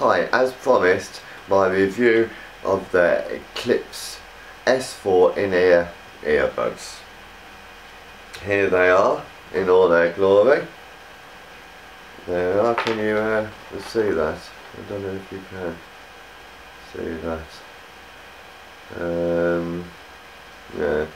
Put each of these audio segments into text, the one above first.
Hi, as promised, my review of the Klipsch S4 in-ear earbuds. Here they are in all their glory. There they are. Can you see that? I don't know if you can see that. Yeah,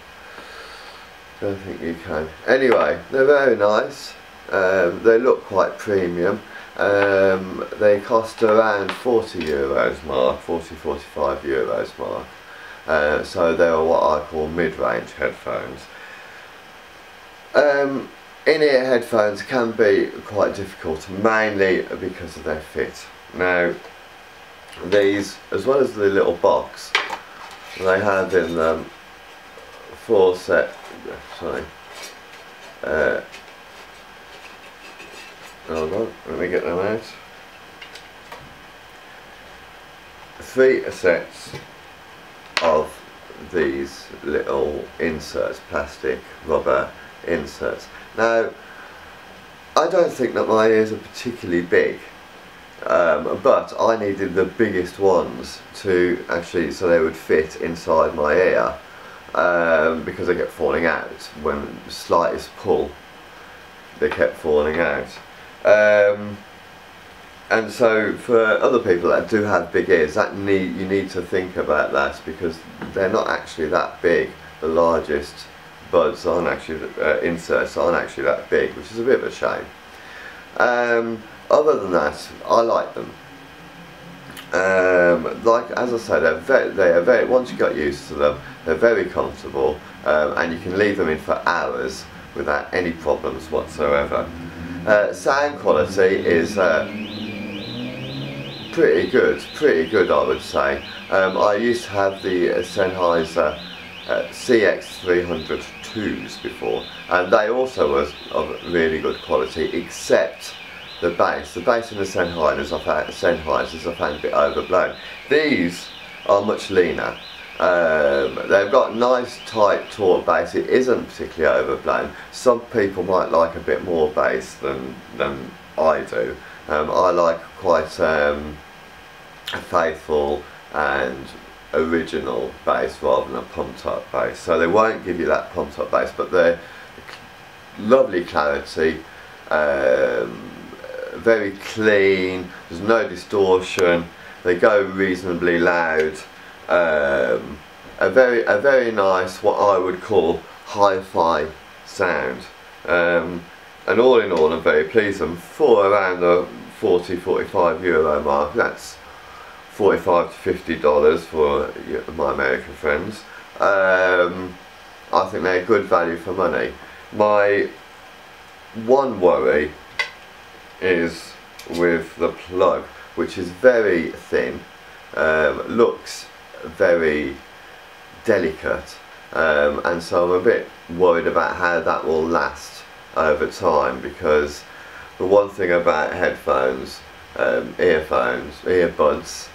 don't think you can. Anyway, they're very nice. They look quite premium. They cost around €40 mark, 45 euros mark. So they are what I call mid-range headphones. In-ear headphones can be quite difficult, mainly because of their fit. Now, these, as well as the little box, they have in them four set. Sorry. Hold on, let me get them out. 3 sets of these little inserts, plastic, rubber inserts. Now, I don't think that my ears are particularly big, but I needed the biggest ones to actually, so they would fit inside my ear, because they kept falling out. When the slightest pull, they kept falling out. And so for other people that do have big ears, you need to think about that, because they're not actually that big. The largest buds aren't actually, inserts aren't actually that big, which is a bit of a shame. Other than that, I like them. Like, as I said, they are very, once you got used to them, they're very comfortable, and you can leave them in for hours without any problems whatsoever. Sound quality is pretty good I would say. I used to have the Sennheiser CX302s before, and they also was of really good quality, except the bass. The bass in the Sennheisers I found a bit overblown. These are much leaner. They've got nice tight taut bass. It isn't particularly overblown. Some people might like a bit more bass than I do. I like quite a faithful and original bass rather than a pumped up bass. So they won't give you that pumped up bass, but they're lovely clarity, very clean, there's no distortion, they go reasonably loud. A very nice, what I would call hi-fi sound, and all in all I'm very pleased with them. For around the €40–45 mark, that's $45 to $50 for my American friends. I think they're good value for money. My one worry is with the plug, which is very thin, looks very delicate, and so I'm a bit worried about how that will last over time, because the one thing about headphones, earbuds,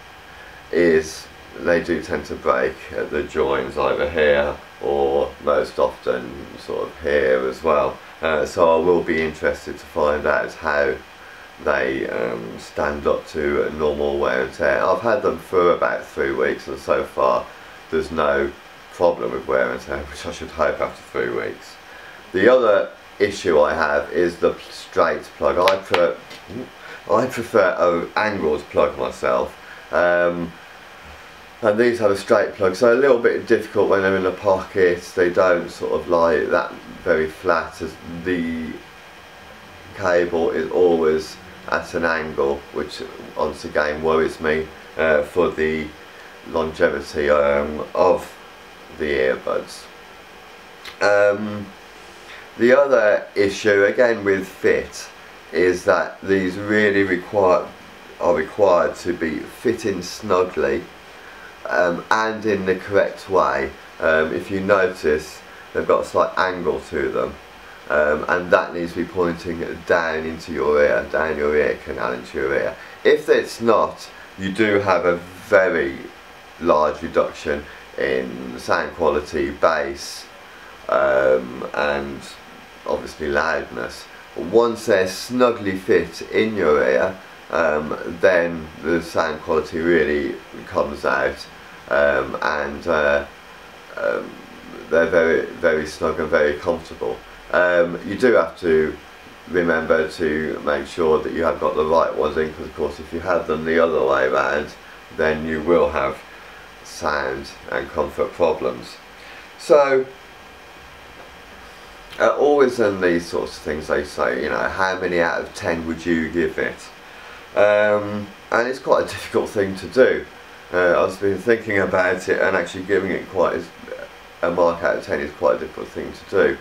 is they do tend to break at the joins, either here or most often sort of here as well. So I will be interested to find out how they stand up to normal wear and tear. I've had them for about 3 weeks, and so far there's no problem with wear and tear, which I should hope after 3 weeks. The other issue I have is the straight plug. I prefer an angled plug myself, and these have a straight plug, so a little bit difficult when they're in the pocket. They don't sort of lie that very flat, as the cable is always at an angle, which once again worries me for the longevity of the earbuds. The other issue, again with fit, is that these really are required to be fitting snugly, and in the correct way. If you notice, they've got a slight angle to them, and that needs to be pointing down into your ear, down your ear canal into your ear. If it's not, you do have a very large reduction in sound quality, bass, and obviously loudness. But once they're snugly fit in your ear, then the sound quality really comes out, and they're very snug and very comfortable. You do have to remember to make sure that you have got the right ones in, because of course if you have them the other way around, then you will have sound and comfort problems. So always in these sorts of things they say, you know, how many out of 10 would you give it? And it's quite a difficult thing to do. I've been thinking about it, and actually giving it quite a mark out of 10 is quite a difficult thing to do.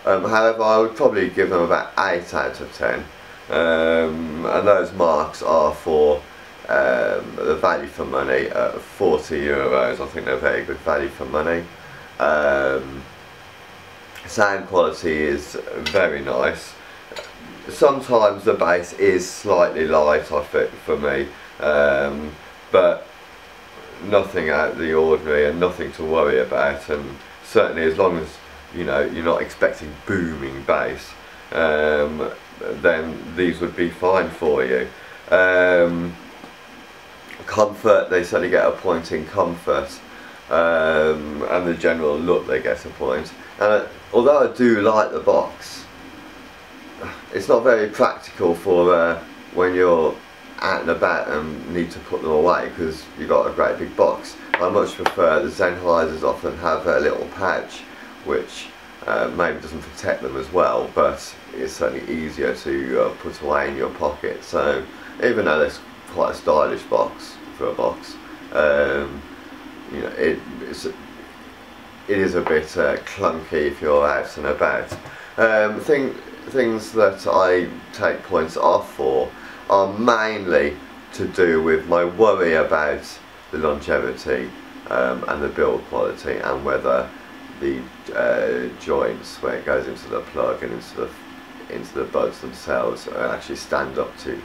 However, I would probably give them about 8 out of 10, and those marks are for the value for money at €40. I think they're very good value for money. Sound quality is very nice. Sometimes the bass is slightly light, I think, for me, but nothing out of the ordinary and nothing to worry about. And certainly as long as, you know, you're not expecting booming bass, then these would be fine for you. Comfort, they certainly get a point in comfort, and the general look, they get a point. Although I do like the box, it's not very practical for when you're out and about and need to put them away, because you've got a great big box. I much prefer, the Sennheisers often have a little pouch which maybe doesn't protect them as well, but it's certainly easier to put away in your pocket. So even though it's quite a stylish box for a box, you know, it is a bit clunky if you're out and about. Things that I take points off for are mainly to do with my worry about the longevity and the build quality, and whether the joints where it goes into the plug and into the buds themselves actually stand up to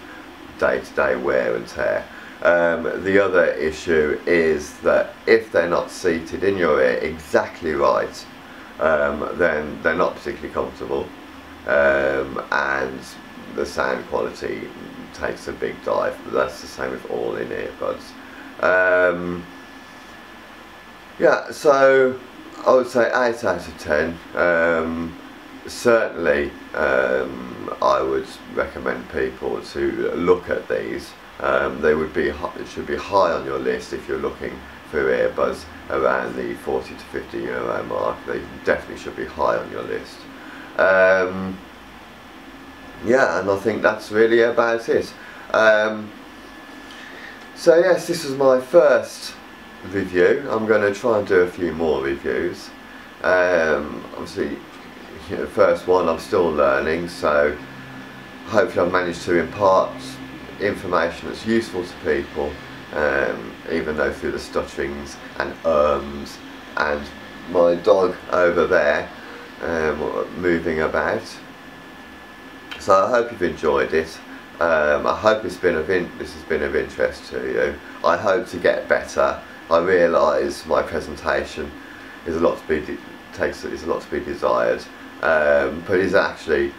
day-to-day wear and tear. The other issue is that if they're not seated in your ear exactly right, then they're not particularly comfortable, and the sound quality takes a big dive. But that's the same with all in earbuds. Yeah, so I would say 8 out of 10. Certainly I would recommend people to look at these. They should be high on your list if you're looking for earbuds around the €40 to €50 mark. They definitely should be high on your list. Yeah, and I think that's really about it. So yes, this was my first review. I'm going to try and do a few more reviews. Obviously, you know, first one I'm still learning, so hopefully I've managed to impart information that's useful to people, even though through the stutterings and and my dog over there moving about. So I hope you've enjoyed it. I hope this has been of interest to you. I hope to get better. I realise my presentation is a lot to be desired, but it's actually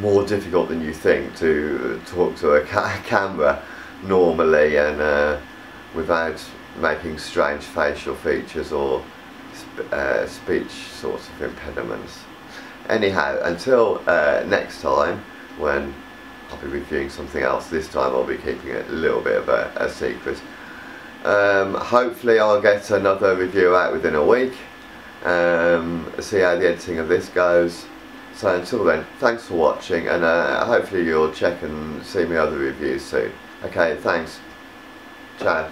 more difficult than you think to talk to a camera normally, and without making strange facial features or speech sorts of impediments. Anyhow, until next time, when I'll be reviewing something else. This time I'll be keeping it a little bit of a secret. Hopefully I'll get another review out within a week, see how the editing of this goes. So until then, thanks for watching, and hopefully you'll check and see my other reviews soon. Okay, thanks. Ciao.